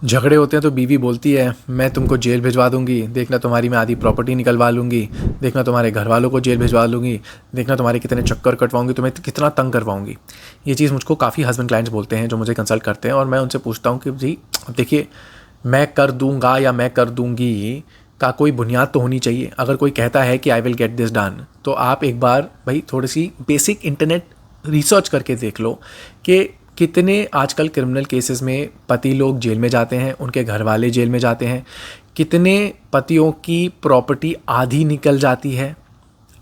झगड़े होते हैं तो बीवी बोलती है मैं तुमको जेल भिजवा दूंगी, देखना तुम्हारी मैं आधी प्रॉपर्टी निकलवा लूँगी, देखना तुम्हारे घर वालों को जेल भिजवा लूँगी, देखना तुम्हारे कितने चक्कर कटवाऊंगी, तुम्हें कितना तंग करवाऊंगी। ये चीज़ मुझको काफ़ी हस्बैंड क्लाइंट्स बोलते हैं जो मुझे कंसल्ट करते हैं, और मैं उनसे पूछता हूँ कि जी देखिए, मैं कर दूंगा या मैं कर दूंगी का कोई बुनियाद तो होनी चाहिए। अगर कोई कहता है कि I will get this done, तो आप एक बार भाई थोड़ी सी बेसिक इंटरनेट रिसर्च करके देख लो कि कितने आजकल क्रिमिनल केसेस में पति लोग जेल में जाते हैं, उनके घर वाले जेल में जाते हैं, कितने पतियों की प्रॉपर्टी आधी निकल जाती है।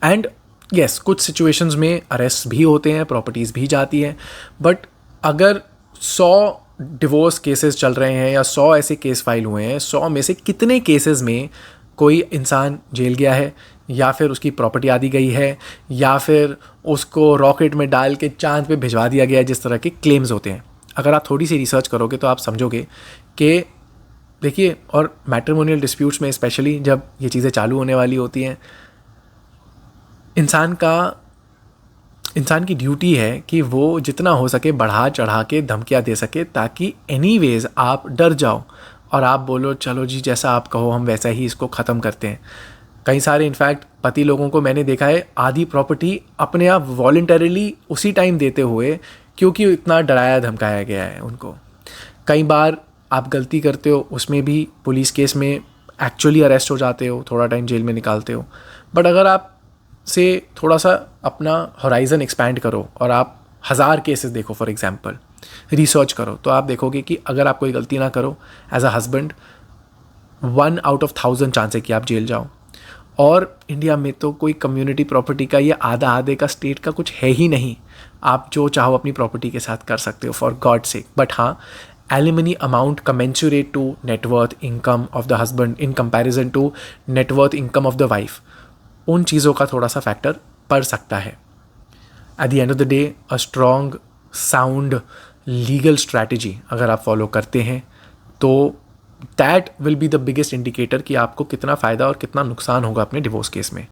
एंड यस, कुछ सिचुएशंस में अरेस्ट भी होते हैं, प्रॉपर्टीज़ भी जाती हैं, बट अगर 100 डिवोर्स केसेस चल रहे हैं या 100 ऐसे केस फाइल हुए हैं, 100 में से कितने केसेस में कोई इंसान जेल गया है, या फिर उसकी प्रॉपर्टी आदि गई है, या फिर उसको रॉकेट में डाल के चांद पे भिजवा दिया गया है, जिस तरह के क्लेम्स होते हैं। अगर आप थोड़ी सी रिसर्च करोगे तो आप समझोगे कि देखिए, और मैट्रिमोनियल डिस्प्यूट्स में स्पेशली जब ये चीज़ें चालू होने वाली होती हैं, इंसान की ड्यूटी है कि वो जितना हो सके बढ़ा चढ़ा के धमकियाँ दे सके, ताकि एनीवेज आप डर जाओ और आप बोलो चलो जी जैसा आप कहो हम वैसा ही इसको ख़त्म करते हैं। कई सारे इनफैक्ट पति लोगों को मैंने देखा है आधी प्रॉपर्टी अपने आप वॉलंटरीली उसी टाइम देते हुए, क्योंकि इतना डराया धमकाया गया है उनको। कई बार आप गलती करते हो, उसमें भी पुलिस केस में एक्चुअली अरेस्ट हो जाते हो, थोड़ा टाइम जेल में निकालते हो, बट अगर आप से थोड़ा सा अपना होराइज़न एक्सपैंड करो और आप 1000 केसेस देखो, फॉर एग्जांपल रिसर्च करो, तो आप देखोगे कि अगर आप कोई गलती ना करो as a husband, 1 out of 1000 chance है कि आप जेल जाओ। और इंडिया में तो कोई कम्युनिटी प्रॉपर्टी का, ये आधा आधे का स्टेट का कुछ है ही नहीं। आप जो चाहो अपनी प्रॉपर्टी के साथ कर सकते हो फॉर गॉड सेक। बट हाँ, alimony amount commensurate to net worth income of the husband in comparison to net worth income of the wife, उन चीज़ों का थोड़ा सा फैक्टर पड़ सकता है। At the end of the day, a strong sound legal strategy अगर आप फॉलो करते हैं तो that will be the biggest indicator कि आपको कितना फ़ायदा और कितना नुकसान होगा अपने डिवोर्स केस में।